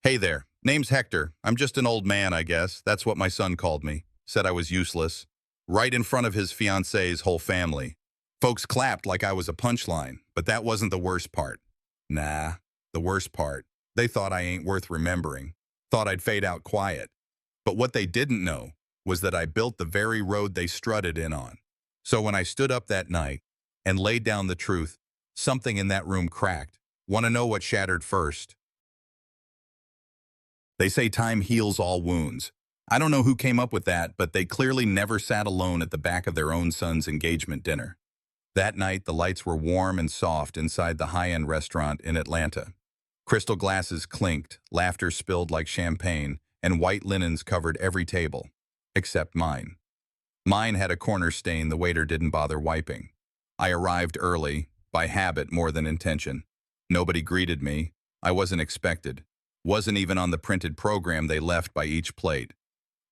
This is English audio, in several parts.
Hey there, name's Hector. I'm just an old man, I guess. That's what my son called me. Said I was useless. Right in front of his fiancee's whole family. Folks clapped like I was a punchline, but that wasn't the worst part. Nah, the worst part. They thought I ain't worth remembering. Thought I'd fade out quiet. But what they didn't know was that I built the very road they strutted in on. So when I stood up that night and laid down the truth, something in that room cracked. Want to know what shattered first? They say time heals all wounds. I don't know who came up with that, but they clearly never sat alone at the back of their own son's engagement dinner. That night, the lights were warm and soft inside the high-end restaurant in Atlanta. Crystal glasses clinked, laughter spilled like champagne, and white linens covered every table, except mine. Mine had a corner stain the waiter didn't bother wiping. I arrived early, by habit more than intention. Nobody greeted me. I wasn't expected. Wasn't even on the printed program they left by each plate.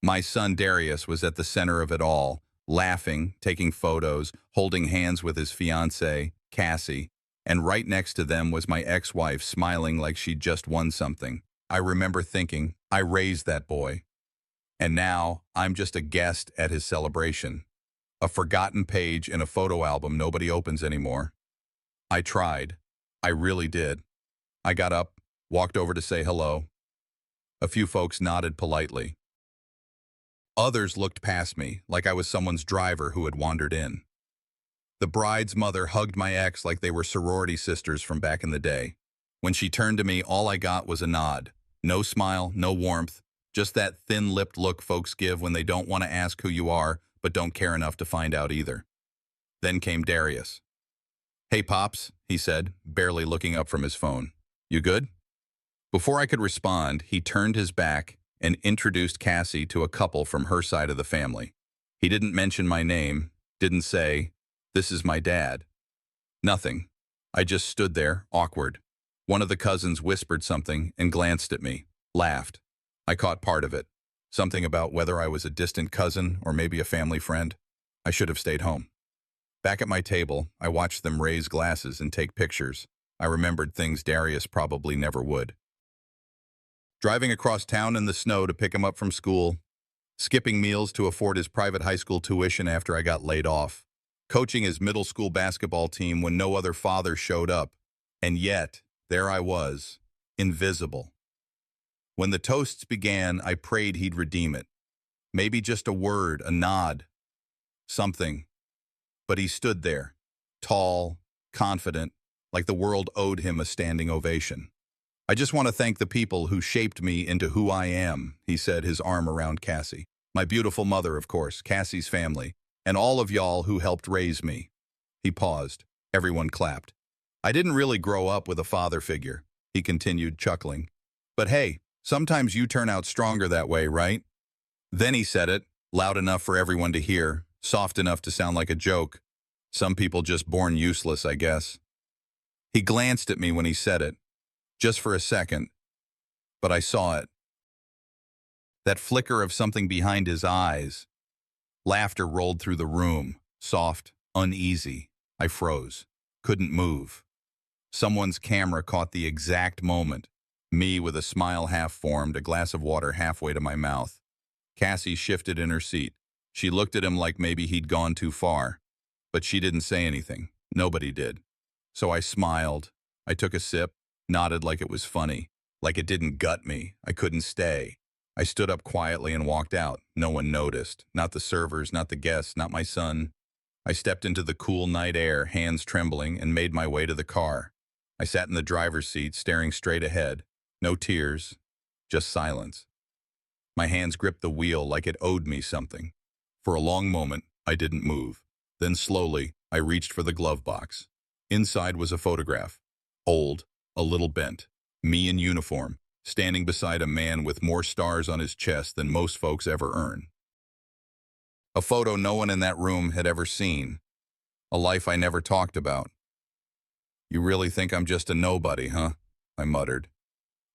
My son Darius was at the center of it all, laughing, taking photos, holding hands with his fiancée, Cassie, and right next to them was my ex-wife smiling like she'd just won something. I remember thinking, I raised that boy. And now, I'm just a guest at his celebration. A forgotten page in a photo album nobody opens anymore. I tried. I really did. I got up, walked over to say hello. A few folks nodded politely. Others looked past me, like I was someone's driver who had wandered in. The bride's mother hugged my ex like they were sorority sisters from back in the day. When she turned to me, all I got was a nod. No smile, no warmth, just that thin-lipped look folks give when they don't want to ask who you are, but don't care enough to find out either. Then came Darius. "Hey, Pops," he said, barely looking up from his phone. "You good?" Before I could respond, he turned his back and introduced Cassie to a couple from her side of the family. He didn't mention my name, didn't say, "This is my dad." Nothing. I just stood there, awkward. One of the cousins whispered something and glanced at me, laughed. I caught part of it. Something about whether I was a distant cousin or maybe a family friend. I should have stayed home. Back at my table, I watched them raise glasses and take pictures. I remembered things Darius probably never would. Driving across town in the snow to pick him up from school, skipping meals to afford his private high school tuition after I got laid off, coaching his middle school basketball team when no other father showed up, and yet, there I was, invisible. When the toasts began, I prayed he'd redeem it. Maybe just a word, a nod, something. But he stood there, tall, confident, like the world owed him a standing ovation. "I just want to thank the people who shaped me into who I am," he said, his arm around Cassie. "My beautiful mother, of course, Cassie's family, and all of y'all who helped raise me." He paused. Everyone clapped. "I didn't really grow up with a father figure," he continued, chuckling. "But hey, sometimes you turn out stronger that way, right?" Then he said it, loud enough for everyone to hear, soft enough to sound like a joke. Some people just born useless, I guess. He glanced at me when he said it. Just for a second, but I saw it. That flicker of something behind his eyes. Laughter rolled through the room, soft, uneasy. I froze, couldn't move. Someone's camera caught the exact moment. Me with a smile half-formed, a glass of water halfway to my mouth. Cassie shifted in her seat. She looked at him like maybe he'd gone too far, but she didn't say anything. Nobody did. So I smiled. I took a sip. Nodded like it was funny, like it didn't gut me. I couldn't stay. I stood up quietly and walked out. No one noticed. Not the servers, not the guests, not my son. I stepped into the cool night air, hands trembling, and made my way to the car. I sat in the driver's seat, staring straight ahead. No tears, just silence. My hands gripped the wheel like it owed me something. For a long moment, I didn't move. Then slowly, I reached for the glove box. Inside was a photograph. Old. A little bent. Me in uniform, standing beside a man with more stars on his chest than most folks ever earn. A photo no one in that room had ever seen. A life I never talked about. "You really think I'm just a nobody, huh?" I muttered.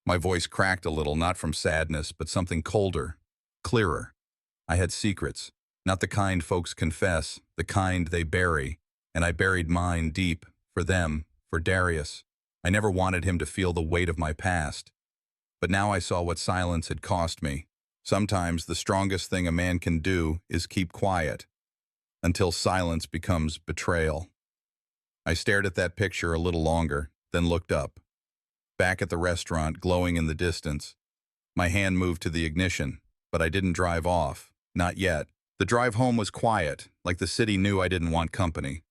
My voice cracked a little, not from sadness, but something colder, clearer. I had secrets, not the kind folks confess, the kind they bury, and I buried mine deep, for them, for Darius. I never wanted him to feel the weight of my past. But now I saw what silence had cost me. Sometimes the strongest thing a man can do is keep quiet, until silence becomes betrayal. I stared at that picture a little longer, then looked up. Back at the restaurant, glowing in the distance. My hand moved to the ignition, but I didn't drive off. Not yet. The drive home was quiet, like the city knew I didn't want company.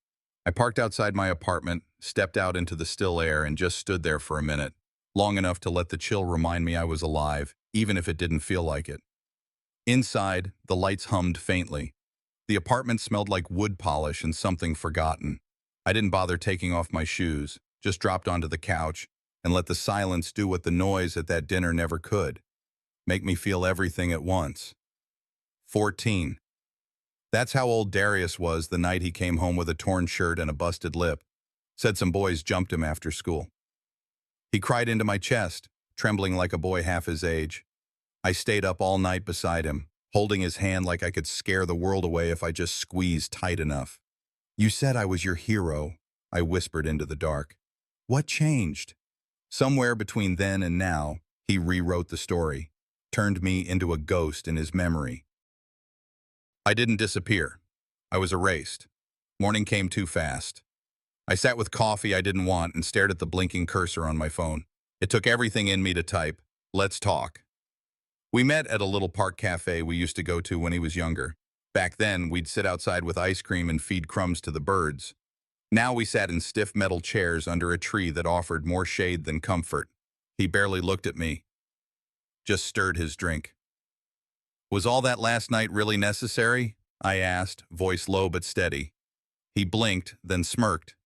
I parked outside my apartment, stepped out into the still air, and just stood there for a minute, long enough to let the chill remind me I was alive, even if it didn't feel like it. Inside, the lights hummed faintly. The apartment smelled like wood polish and something forgotten. I didn't bother taking off my shoes, just dropped onto the couch and let the silence do what the noise at that dinner never could. Make me feel everything at once. 14. That's how old Darius was the night he came home with a torn shirt and a busted lip. Said some boys jumped him after school. He cried into my chest, trembling like a boy half his age. I stayed up all night beside him, holding his hand like I could scare the world away if I just squeezed tight enough. You said I was your hero, I whispered into the dark. What changed? Somewhere between then and now, he rewrote the story, turned me into a ghost in his memory. I didn't disappear. I was erased. Morning came too fast. I sat with coffee I didn't want and stared at the blinking cursor on my phone. It took everything in me to type, "Let's talk." We met at a little park cafe we used to go to when he was younger. Back then, we'd sit outside with ice cream and feed crumbs to the birds. Now we sat in stiff metal chairs under a tree that offered more shade than comfort. He barely looked at me, just stirred his drink. Was all that last night really necessary? I asked, voice low but steady. He blinked, then smirked.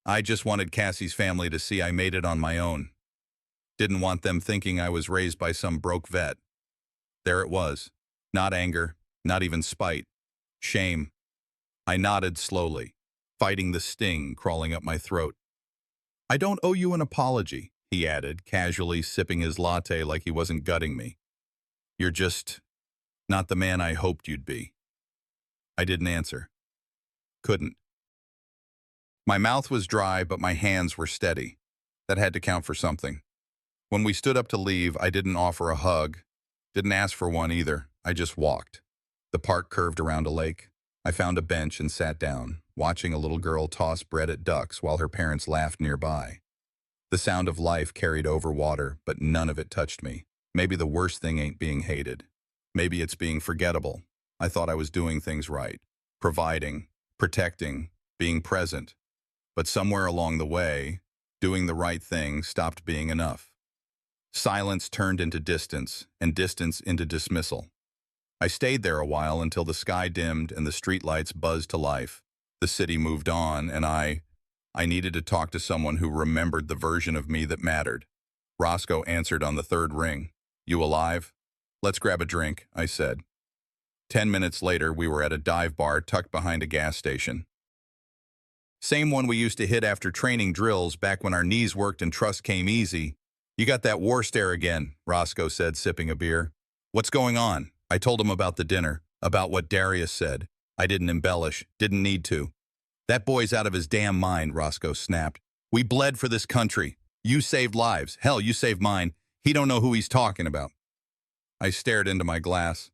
I just wanted Cassie's family to see I made it on my own. Didn't want them thinking I was raised by some broke vet. There it was. Not anger, not even spite. Shame. I nodded slowly, fighting the sting crawling up my throat. I don't owe you an apology, he added, casually sipping his latte like he wasn't gutting me. You're just not the man I hoped you'd be. I didn't answer. Couldn't. My mouth was dry, but my hands were steady. That had to count for something. When we stood up to leave, I didn't offer a hug. Didn't ask for one either. I just walked. The park curved around a lake. I found a bench and sat down, watching a little girl toss bread at ducks while her parents laughed nearby. The sound of life carried over water, but none of it touched me. Maybe the worst thing ain't being hated. Maybe it's being forgettable. I thought I was doing things right. Providing, protecting, being present. But somewhere along the way, doing the right thing stopped being enough. Silence turned into distance, and distance into dismissal. I stayed there a while until the sky dimmed and the streetlights buzzed to life. The city moved on, and I needed to talk to someone who remembered the version of me that mattered. Roscoe answered on the third ring. You alive? Let's grab a drink, I said. 10 minutes later, we were at a dive bar tucked behind a gas station. Same one we used to hit after training drills back when our knees worked and trust came easy. You got that war stare again, Roscoe said, sipping a beer. What's going on? I told him about the dinner, about what Darius said. I didn't embellish, didn't need to. That boy's out of his damn mind, Roscoe snapped. We bled for this country. You saved lives. Hell, you saved mine. He don't know who he's talking about. I stared into my glass.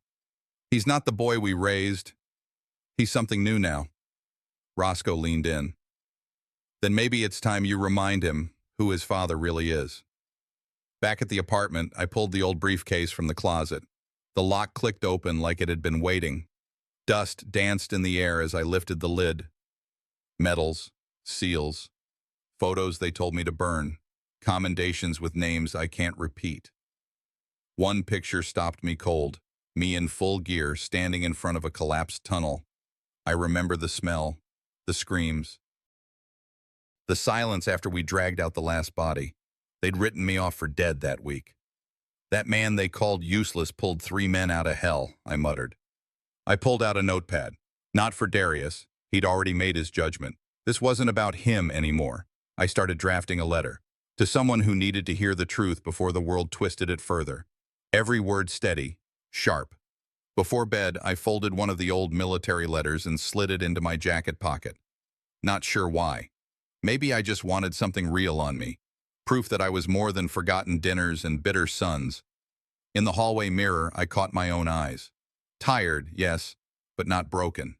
He's not the boy we raised. He's something new now. Roscoe leaned in. Then maybe it's time you remind him who his father really is. Back at the apartment, I pulled the old briefcase from the closet. The lock clicked open like it had been waiting. Dust danced in the air as I lifted the lid. Medals, seals, photos they told me to burn, commendations with names I can't repeat. One picture stopped me cold, me in full gear standing in front of a collapsed tunnel. I remember the smell, the screams, the silence after we dragged out the last body. They'd written me off for dead that week. That man they called useless pulled 3 men out of hell, I muttered. I pulled out a notepad. Not for Darius. He'd already made his judgment. This wasn't about him anymore. I started drafting a letter. To someone who needed to hear the truth before the world twisted it further. Every word steady, sharp. Before bed, I folded one of the old military letters and slid it into my jacket pocket. Not sure why. Maybe I just wanted something real on me. Proof that I was more than forgotten dinners and bitter suns. In the hallway mirror, I caught my own eyes. Tired, yes, but not broken.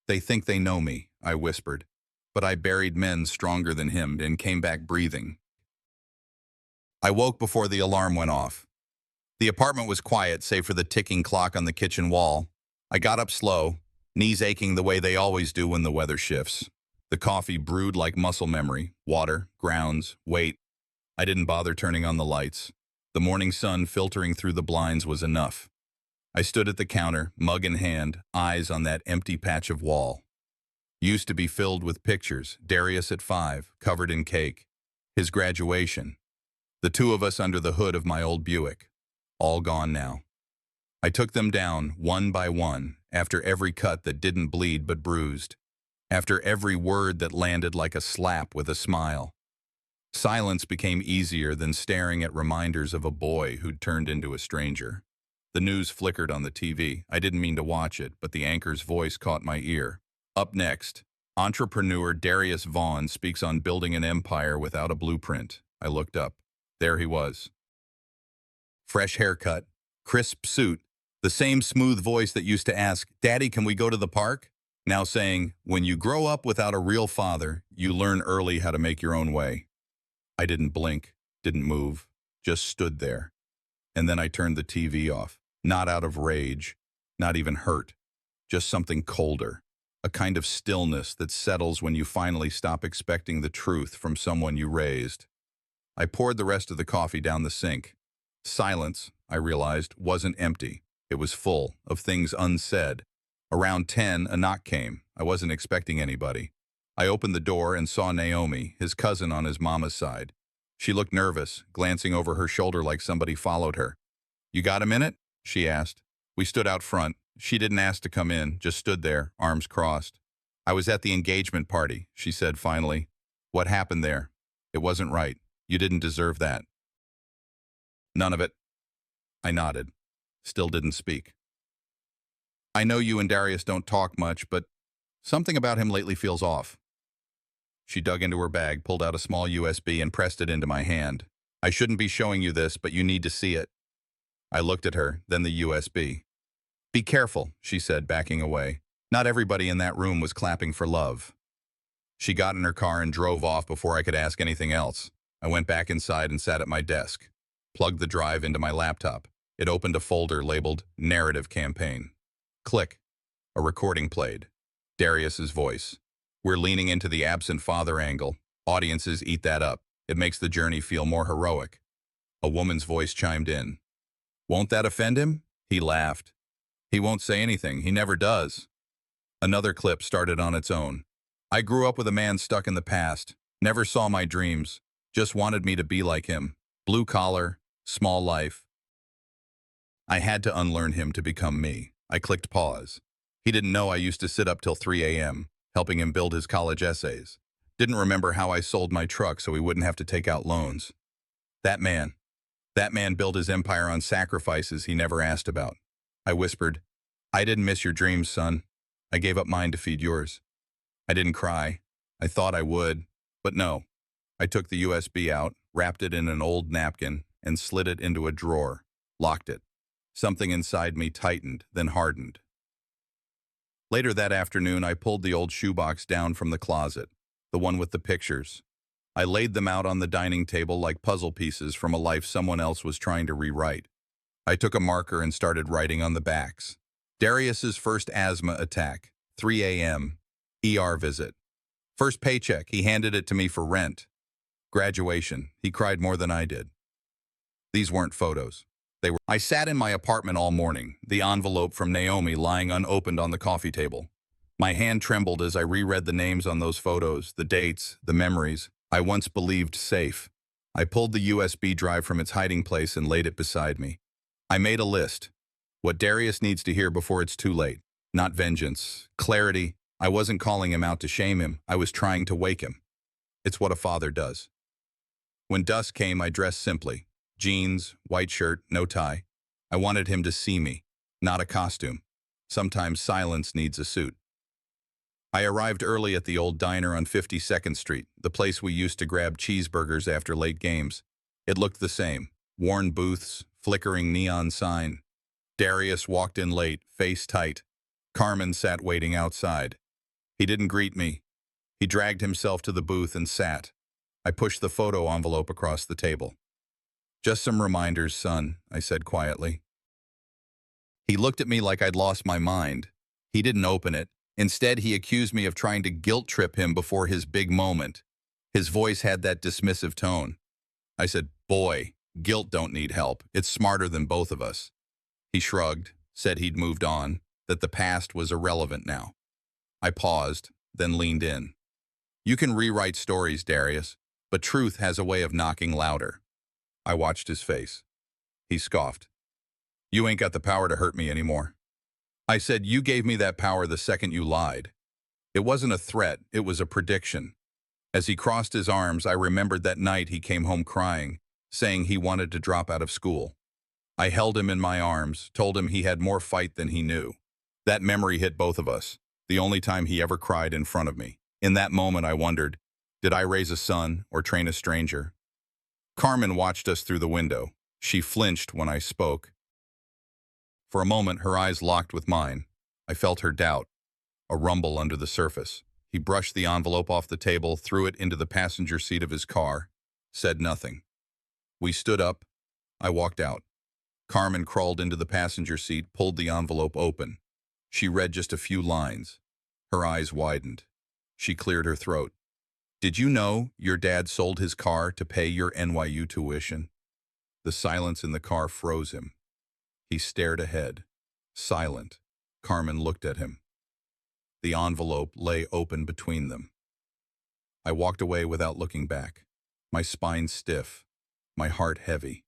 They think they know me, I whispered. But I buried men stronger than him and came back breathing. I woke before the alarm went off. The apartment was quiet, save for the ticking clock on the kitchen wall. I got up slow, knees aching the way they always do when the weather shifts. The coffee brewed like muscle memory, water, grounds, weight. I didn't bother turning on the lights. The morning sun filtering through the blinds was enough. I stood at the counter, mug in hand, eyes on that empty patch of wall. Used to be filled with pictures, Darius at 5, covered in cake. His graduation. The two of us under the hood of my old Buick. All gone now. I took them down, one by one, after every cut that didn't bleed but bruised. After every word that landed like a slap with a smile. Silence became easier than staring at reminders of a boy who'd turned into a stranger. The news flickered on the TV. I didn't mean to watch it, but the anchor's voice caught my ear. Up next, entrepreneur Darius Vaughn speaks on building an empire without a blueprint. I looked up. There he was. Fresh haircut, crisp suit, the same smooth voice that used to ask, "Daddy, can we go to the park?" Now saying, "When you grow up without a real father, you learn early how to make your own way." I didn't blink, didn't move, just stood there. And then I turned the TV off, not out of rage, not even hurt, just something colder, a kind of stillness that settles when you finally stop expecting the truth from someone you raised. I poured the rest of the coffee down the sink. Silence, I realized, wasn't empty. It was full of things unsaid. Around 10, a knock came. I wasn't expecting anybody. I opened the door and saw Naomi, his cousin on his mama's side. She looked nervous, glancing over her shoulder like somebody followed her. "You got a minute?" she asked. We stood out front. She didn't ask to come in, just stood there, arms crossed. "I was at the engagement party," she said finally. "What happened there? It wasn't right. You didn't deserve that." "None of it." I nodded. Still didn't speak. "I know you and Darius don't talk much, but something about him lately feels off." She dug into her bag, pulled out a small USB, and pressed it into my hand. "I shouldn't be showing you this, but you need to see it." I looked at her, then the USB. "Be careful," she said, backing away. Not everybody in that room was clapping for love. She got in her car and drove off before I could ask anything else. I went back inside and sat at my desk. Plugged the drive into my laptop. It opened a folder labeled Narrative Campaign. Click. A recording played. Darius's voice. "We're leaning into the absent father angle. Audiences eat that up. It makes the journey feel more heroic." A woman's voice chimed in. "Won't that offend him?" He laughed. "He won't say anything. He never does." Another clip started on its own. "I grew up with a man stuck in the past. Never saw my dreams. Just wanted me to be like him. Blue collar, small life. I had to unlearn him to become me." I clicked pause. He didn't know I used to sit up till 3 a.m., helping him build his college essays. Didn't remember how I sold my truck so he wouldn't have to take out loans. That man built his empire on sacrifices he never asked about. I whispered, "I didn't miss your dreams, son. I gave up mine to feed yours." I didn't cry. I thought I would, but no. I took the USB out, wrapped it in an old napkin, and slid it into a drawer, locked it. Something inside me tightened, then hardened. Later that afternoon, I pulled the old shoebox down from the closet, the one with the pictures. I laid them out on the dining table like puzzle pieces from a life someone else was trying to rewrite. I took a marker and started writing on the backs. Darius's first asthma attack, 3 a.m., ER visit. First paycheck, he handed it to me for rent. Graduation, he cried more than I did. These weren't photos. I sat in my apartment all morning, the envelope from Naomi lying unopened on the coffee table. My hand trembled as I reread the names on those photos, the dates, the memories I once believed safe. I pulled the USB drive from its hiding place and laid it beside me. I made a list. What Darius needs to hear before it's too late. Not vengeance. Clarity. I wasn't calling him out to shame him. I was trying to wake him. It's what a father does. When dusk came, I dressed simply. Jeans, white shirt, no tie. I wanted him to see me, not a costume. Sometimes silence needs a suit. I arrived early at the old diner on 52nd Street, the place we used to grab cheeseburgers after late games. It looked the same. Worn booths, flickering neon sign. Darius walked in late, face tight. Carmen sat waiting outside. He didn't greet me. He dragged himself to the booth and sat. I pushed the photo envelope across the table. "Just some reminders, son," I said quietly. He looked at me like I'd lost my mind. He didn't open it. Instead, he accused me of trying to guilt trip him before his big moment. His voice had that dismissive tone. I said, "Boy, guilt don't need help. It's smarter than both of us." He shrugged, said he'd moved on, that the past was irrelevant now. I paused, then leaned in. "You can rewrite stories, Darius, but truth has a way of knocking louder." I watched his face. He scoffed. "You ain't got the power to hurt me anymore." I said, "You gave me that power the second you lied." It wasn't a threat, it was a prediction. As he crossed his arms, I remembered that night he came home crying, saying he wanted to drop out of school. I held him in my arms, told him he had more fight than he knew. That memory hit both of us, the only time he ever cried in front of me. In that moment, I wondered, did I raise a son or train a stranger? Carmen watched us through the window. She flinched when I spoke. For a moment, her eyes locked with mine. I felt her doubt, a rumble under the surface. He brushed the envelope off the table, threw it into the passenger seat of his car, said nothing. We stood up. I walked out. Carmen crawled into the passenger seat, pulled the envelope open. She read just a few lines. Her eyes widened. She cleared her throat. "Did you know your dad sold his car to pay your NYU tuition?" The silence in the car froze him. He stared ahead, silent. Carmen looked at him. The envelope lay open between them. I walked away without looking back, my spine stiff, my heart heavy.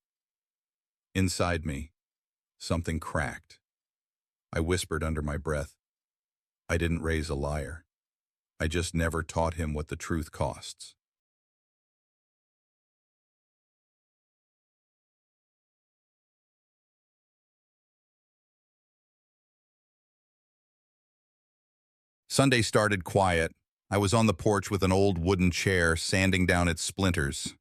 Inside me, something cracked. I whispered under my breath, "I didn't raise a liar. I just never taught him what the truth costs." Sunday started quiet. I was on the porch with an old wooden chair, sanding down its splinters.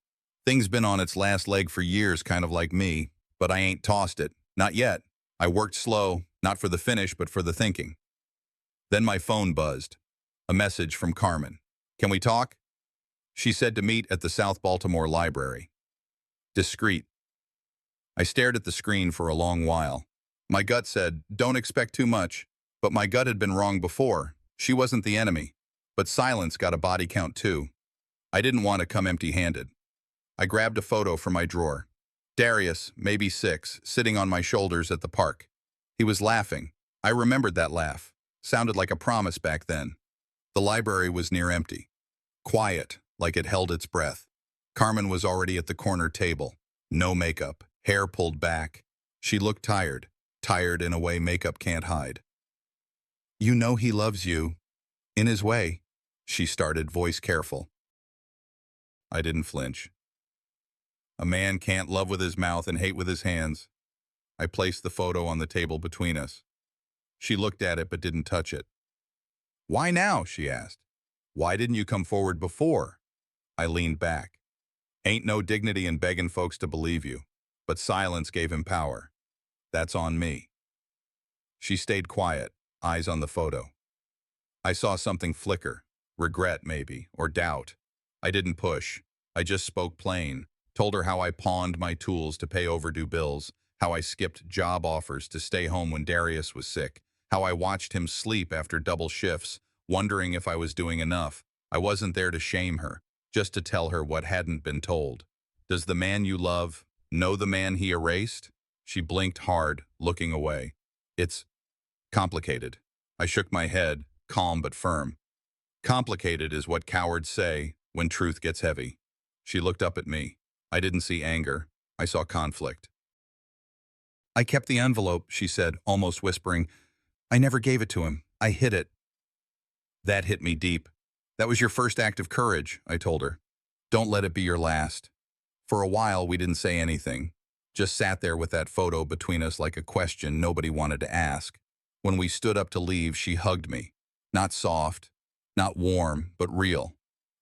Thing's been on its last leg for years, kind of like me, but I ain't tossed it. Not yet. I worked slow, not for the finish, but for the thinking. Then my phone buzzed. A message from Carmen. "Can we talk?" She said to meet at the South Baltimore Library. Discreet. I stared at the screen for a long while. My gut said, don't expect too much, but my gut had been wrong before. She wasn't the enemy, but silence got a body count too. I didn't want to come empty-handed. I grabbed a photo from my drawer. Darius, maybe 6, sitting on my shoulders at the park. He was laughing. I remembered that laugh. Sounded like a promise back then. The library was near empty. Quiet, like it held its breath. Carmen was already at the corner table. No makeup, hair pulled back. She looked tired, tired in a way makeup can't hide. "You know he loves you. In his way," she started, voice careful. I didn't flinch. A man can't love with his mouth and hate with his hands. I placed the photo on the table between us. She looked at it but didn't touch it. "Why now?" she asked. "Why didn't you come forward before?" I leaned back. Ain't no dignity in begging folks to believe you, but silence gave him power. That's on me. She stayed quiet, eyes on the photo. I saw something flicker, regret maybe, or doubt. I didn't push. I just spoke plain, told her how I pawned my tools to pay overdue bills, how I skipped job offers to stay home when Darius was sick, how I watched him sleep after double shifts, wondering if I was doing enough. I wasn't there to shame her, just to tell her what hadn't been told. Does the man you love know the man he erased? She blinked hard, looking away. It's complicated. I shook my head, calm but firm. Complicated is what cowards say when truth gets heavy. She looked up at me. I didn't see anger. I saw conflict. "I kept the envelope," she said, almost whispering. "I never gave it to him. I hid it." That hit me deep. "That was your first act of courage," I told her. "Don't let it be your last." For a while, we didn't say anything. Just sat there with that photo between us like a question nobody wanted to ask. When we stood up to leave, she hugged me. Not soft, Not warm, but real.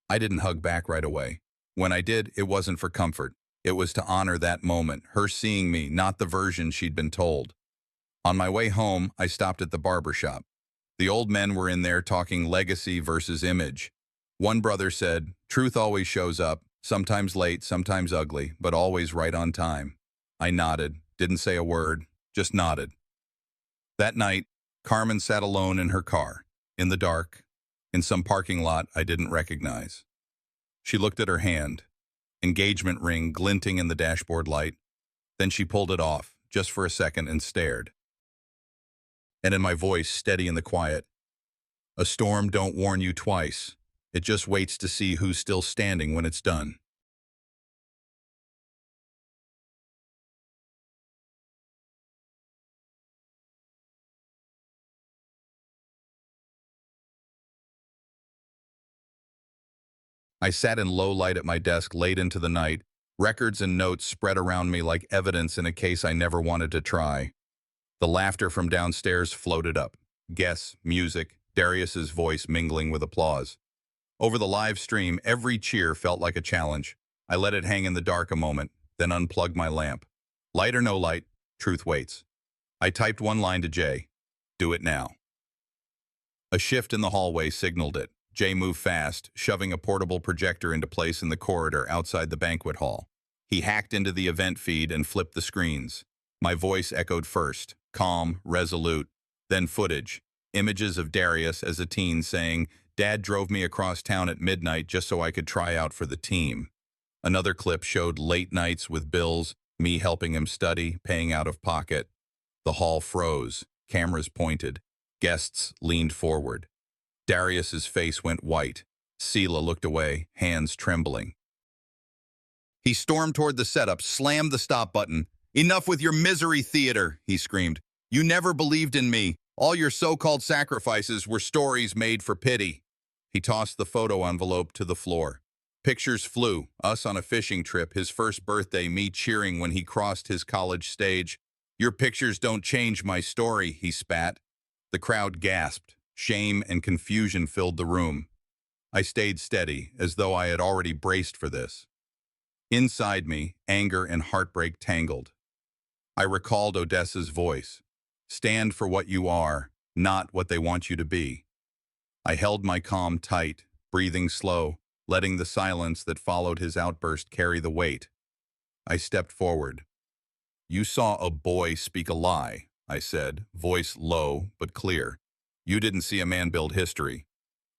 I didn't hug back right away. When I did, it wasn't for comfort. It was to honor that moment, her seeing me, not the version she'd been told. On my way home, I stopped at the barber shop. The old men were in there talking legacy versus image. One brother said, "Truth always shows up, sometimes late, sometimes ugly, but always right on time." I nodded, didn't say a word, just nodded. That night, Carmen sat alone in her car, in the dark, in some parking lot I didn't recognize. She looked at her hand, engagement ring glinting in the dashboard light. Then she pulled it off, just for a second, and stared. And in my voice, steady in the quiet, "A storm don't warn you twice. It just waits to see who's still standing when it's done." I sat in low light at my desk late into the night, records and notes spread around me like evidence in a case I never wanted to try. The laughter from downstairs floated up. Guests, music, Darius's voice mingling with applause. Over the live stream, every cheer felt like a challenge. I let it hang in the dark a moment, then unplugged my lamp. Light or no light, truth waits. I typed one line to Jay. "Do it now." A shift in the hallway signaled it. Jay moved fast, shoving a portable projector into place in the corridor outside the banquet hall. He hacked into the event feed and flipped the screens. My voice echoed first, calm, resolute, then footage. Images of Darius as a teen saying, "Dad drove me across town at midnight just so I could try out for the team." Another clip showed late nights with bills, me helping him study, paying out of pocket. The hall froze, cameras pointed. Guests leaned forward. Darius's face went white. Sela looked away, hands trembling. He stormed toward the setup, slammed the stop button. "Enough with your misery theater," he screamed. "You never believed in me. All your so-called sacrifices were stories made for pity." He tossed the photo envelope to the floor. Pictures flew, us on a fishing trip, his first birthday, me cheering when he crossed his college stage. "Your pictures don't change my story," he spat. The crowd gasped. Shame and confusion filled the room. I stayed steady, as though I had already braced for this. Inside me, anger and heartbreak tangled. I recalled Odessa's voice. "Stand for what you are, not what they want you to be." I held my calm tight, breathing slow, letting the silence that followed his outburst carry the weight. I stepped forward. "You saw a boy speak a lie," I said, voice low but clear. "You didn't see a man build history."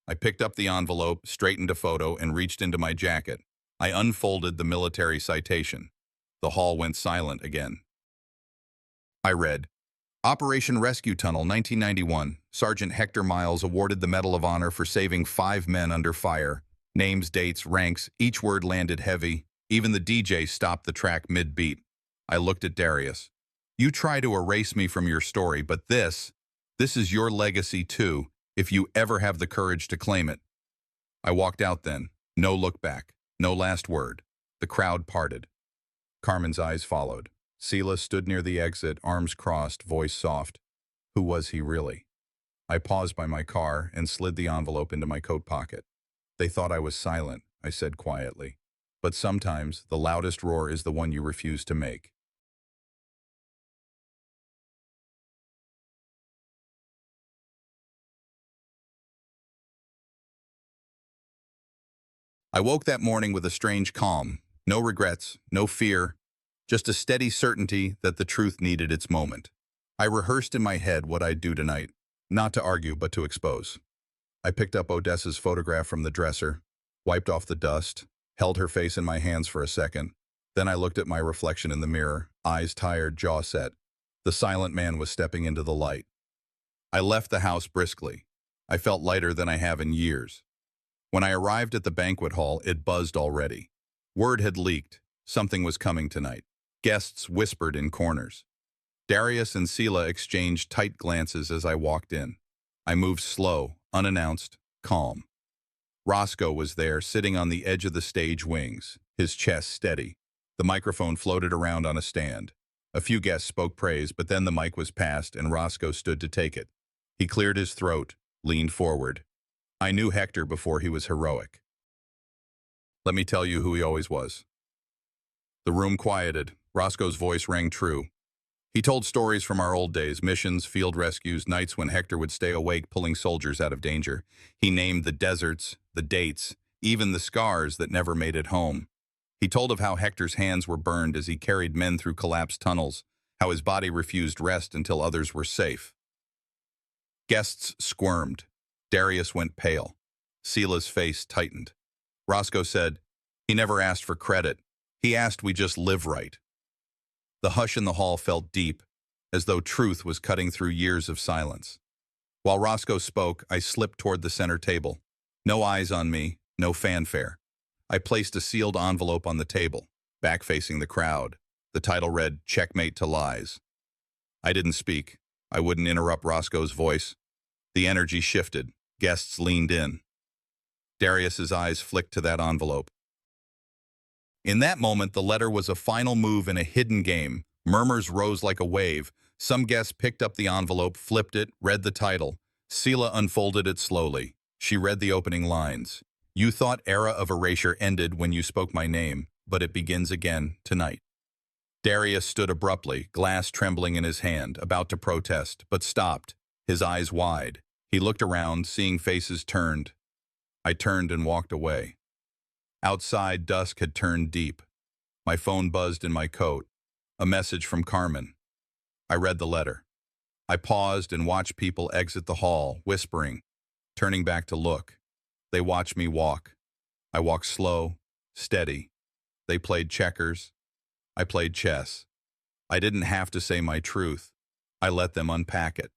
I picked up the envelope, straightened a photo, and reached into my jacket. I unfolded the military citation. The hall went silent again. I read, "Operation Rescue Tunnel, 1991. Sergeant Hector Miles awarded the Medal of Honor for saving 5 men under fire. Names, dates, ranks, each word landed heavy. Even the DJ stopped the track mid-beat." I looked at Darius. "You try to erase me from your story, but this is your legacy too, if you ever have the courage to claim it." I walked out then. No look back. No last word. The crowd parted. Carmen's eyes followed. Sela stood near the exit, arms crossed, voice soft. Who was he really? I paused by my car and slid the envelope into my coat pocket. "They thought I was silent," I said quietly. "But sometimes the loudest roar is the one you refuse to make." I woke that morning with a strange calm. No regrets, no fear, just a steady certainty that the truth needed its moment. I rehearsed in my head what I'd do tonight, not to argue but to expose. I picked up Odessa's photograph from the dresser, wiped off the dust, held her face in my hands for a second. Then I looked at my reflection in the mirror, eyes tired, jaw set. The silent man was stepping into the light. I left the house briskly. I felt lighter than I have in years. When I arrived at the banquet hall, it buzzed already. Word had leaked. Something was coming tonight. Guests whispered in corners. Darius and Sela exchanged tight glances as I walked in. I moved slow, unannounced, calm. Roscoe was there, sitting on the edge of the stage wings, his chest steady. The microphone floated around on a stand. A few guests spoke praise, but then the mic was passed and Roscoe stood to take it. He cleared his throat, leaned forward. I knew Hector before he was heroic. Let me tell you who he always was. The room quieted. Roscoe's voice rang true. He told stories from our old days, missions, field rescues, nights when Hector would stay awake pulling soldiers out of danger. He named the deserts, the dates, even the scars that never made it home. He told of how Hector's hands were burned as he carried men through collapsed tunnels, how his body refused rest until others were safe. Guests squirmed. Darius went pale. Sela's face tightened. Roscoe said, "He never asked for credit. He asked we just live right." The hush in the hall felt deep, as though truth was cutting through years of silence. While Roscoe spoke, I slipped toward the center table. No eyes on me, no fanfare. I placed a sealed envelope on the table, back-facing the crowd. The title read, "Checkmate to Lies." I didn't speak. I wouldn't interrupt Roscoe's voice. The energy shifted. Guests leaned in. Darius's eyes flicked to that envelope. In that moment, the letter was a final move in a hidden game. Murmurs rose like a wave. Some guests picked up the envelope, flipped it, read the title. Sela unfolded it slowly. She read the opening lines. "You thought era of erasure ended when you spoke my name, but it begins again tonight." Darius stood abruptly, glass trembling in his hand, about to protest, but stopped, his eyes wide. He looked around, seeing faces turned. I turned and walked away. Outside, dusk had turned deep. My phone buzzed in my coat. A message from Carmen. I read the letter. I paused and watched people exit the hall, whispering, turning back to look. They watched me walk. I walked slow, steady. They played checkers. I played chess. I didn't have to say my truth. I let them unpack it.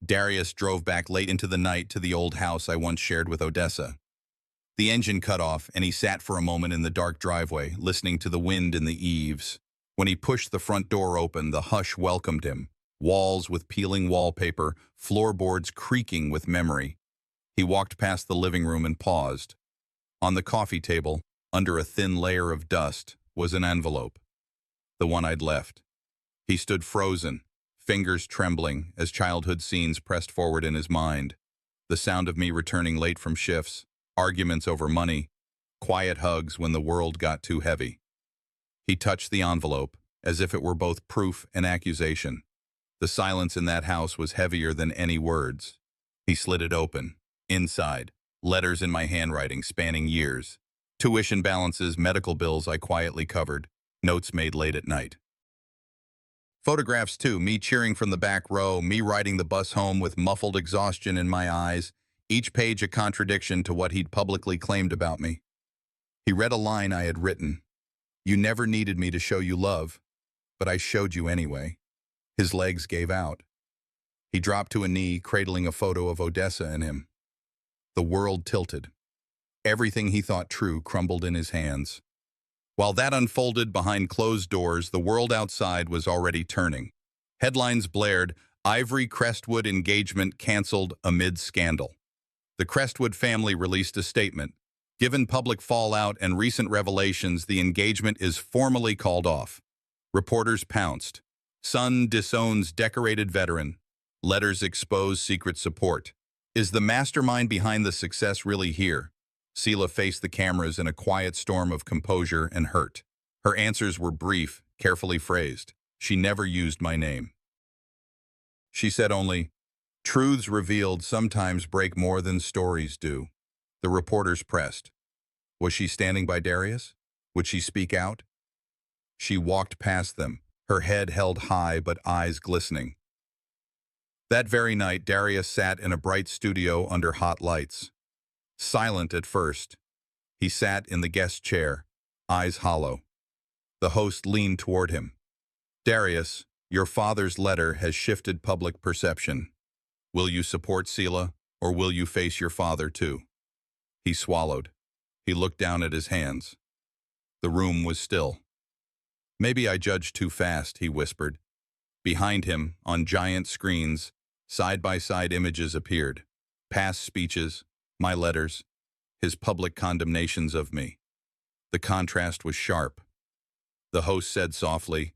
Darius drove back late into the night to the old house I once shared with Odessa. The engine cut off, and he sat for a moment in the dark driveway, listening to the wind in the eaves. When he pushed the front door open, the hush welcomed him. Walls with peeling wallpaper, floorboards creaking with memory. He walked past the living room and paused. On the coffee table, under a thin layer of dust, was an envelope. The one I'd left. He stood frozen, fingers trembling as childhood scenes pressed forward in his mind. The sound of me returning late from shifts, arguments over money, quiet hugs when the world got too heavy. He touched the envelope, as if it were both proof and accusation. The silence in that house was heavier than any words. He slid it open. Inside, letters in my handwriting spanning years. Tuition balances, medical bills I quietly covered, notes made late at night. Photographs too, me cheering from the back row, me riding the bus home with muffled exhaustion in my eyes, each page a contradiction to what he'd publicly claimed about me. He read a line I had written. "You never needed me to show you love, but I showed you anyway." His legs gave out. He dropped to a knee, cradling a photo of Odessa and him. The world tilted. Everything he thought true crumbled in his hands. While that unfolded behind closed doors, the world outside was already turning. Headlines blared, "Ivory Crestwood engagement canceled amid scandal." The Crestwood family released a statement. "Given public fallout and recent revelations, the engagement is formally called off." Reporters pounced. "Son disowns decorated veteran. Letters expose secret support." Is the mastermind behind the success really here? Sela faced the cameras in a quiet storm of composure and hurt. Her answers were brief, carefully phrased. She never used my name. She said only, "Truths revealed sometimes break more than stories do." The reporters pressed. Was she standing by Darius? Would she speak out? She walked past them, her head held high but eyes glistening. That very night, Darius sat in a bright studio under hot lights. Silent at first, he sat in the guest chair, eyes hollow. The host leaned toward him. "Darius, your father's letter has shifted public perception. Will you support Sela, or will you face your father too?" He swallowed. He looked down at his hands. The room was still. "Maybe I judged too fast," he whispered. Behind him, on giant screens, side-by-side images appeared. Past speeches, my letters, his public condemnations of me. The contrast was sharp. The host said softly,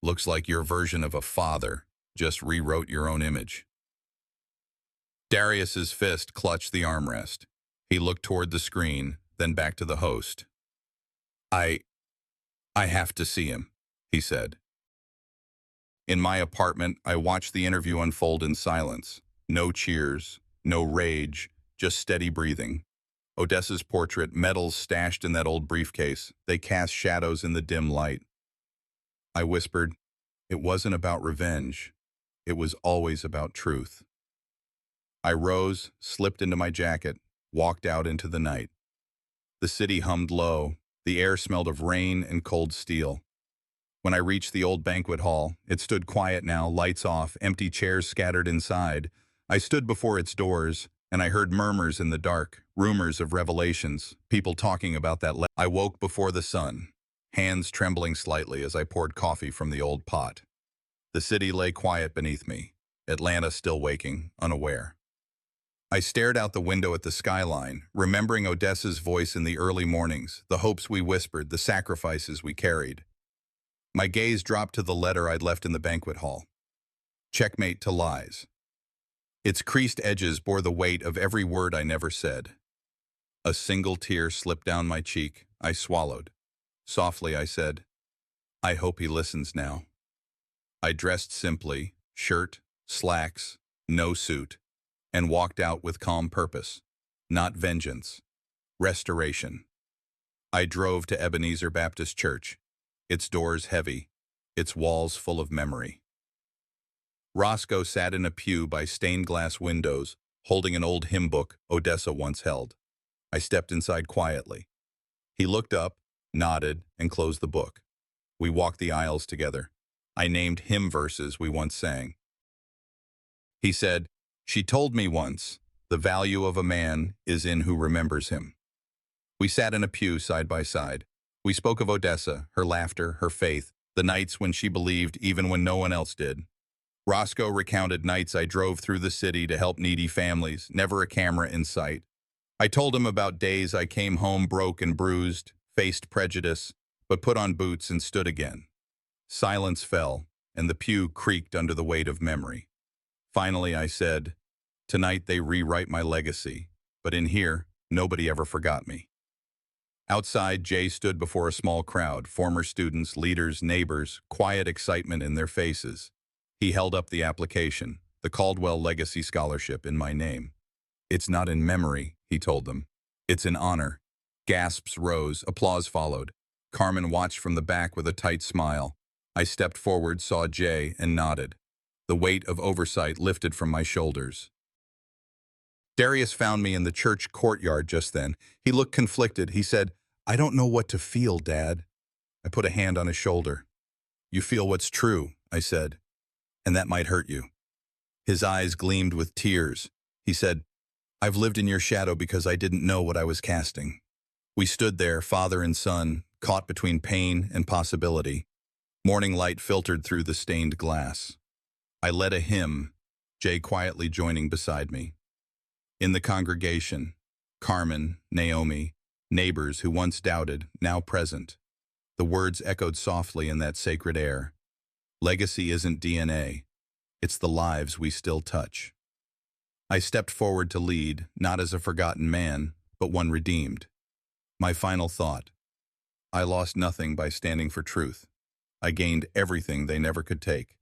"Looks like your version of a father just rewrote your own image." Darius's fist clutched the armrest. He looked toward the screen, then back to the host. I have to see him, he said. In my apartment, I watched the interview unfold in silence. No cheers, no rage, just steady breathing. Odessa's portrait, medals stashed in that old briefcase, they cast shadows in the dim light. I whispered, it wasn't about revenge. It was always about truth. I rose, slipped into my jacket, walked out into the night. The city hummed low. The air smelled of rain and cold steel. When I reached the old banquet hall, it stood quiet now, lights off, empty chairs scattered inside. I stood before its doors, and I heard murmurs in the dark, rumors of revelations, people talking about that. I woke before the sun, hands trembling slightly as I poured coffee from the old pot. The city lay quiet beneath me, Atlanta still waking, unaware. I stared out the window at the skyline, remembering Odessa's voice in the early mornings, the hopes we whispered, the sacrifices we carried. My gaze dropped to the letter I'd left in the banquet hall. Checkmate to lies. Its creased edges bore the weight of every word I never said. A single tear slipped down my cheek. I swallowed. Softly I said, I hope he listens now. I dressed simply, shirt, slacks, no suit, and walked out with calm purpose. Not vengeance. Restoration. I drove to Ebenezer Baptist Church, its doors heavy, its walls full of memory. Roscoe sat in a pew by stained glass windows, holding an old hymn book Odessa once held. I stepped inside quietly. He looked up, nodded, and closed the book. We walked the aisles together. I named hymn verses we once sang. He said, she told me once, the value of a man is in who remembers him. We sat in a pew side by side. We spoke of Odessa, her laughter, her faith, the nights when she believed even when no one else did. Roscoe recounted nights I drove through the city to help needy families, never a camera in sight. I told him about days I came home broke and bruised, faced prejudice, but put on boots and stood again. Silence fell, and the pew creaked under the weight of memory. Finally, I said, tonight they rewrite my legacy, but in here, nobody ever forgot me. Outside, Jay stood before a small crowd, former students, leaders, neighbors, quiet excitement in their faces. He held up the application, the Caldwell Legacy Scholarship in my name. It's not in memory, he told them. It's in honor. Gasps rose, applause followed. Carmen watched from the back with a tight smile. I stepped forward, saw Jay, and nodded. The weight of oversight lifted from my shoulders. Darius found me in the church courtyard just then. He looked conflicted. He said, I don't know what to feel, Dad. I put a hand on his shoulder. You feel what's true, I said, and that might hurt you. His eyes gleamed with tears. He said, I've lived in your shadow because I didn't know what I was casting. We stood there, father and son, caught between pain and possibility. Morning light filtered through the stained glass. I led a hymn, Jay quietly joining beside me. In the congregation, Carmen, Naomi, neighbors who once doubted, now present. The words echoed softly in that sacred air. Legacy isn't DNA. It's the lives we still touch. I stepped forward to lead, not as a forgotten man, but one redeemed. My final thought. I lost nothing by standing for truth. I gained everything they never could take.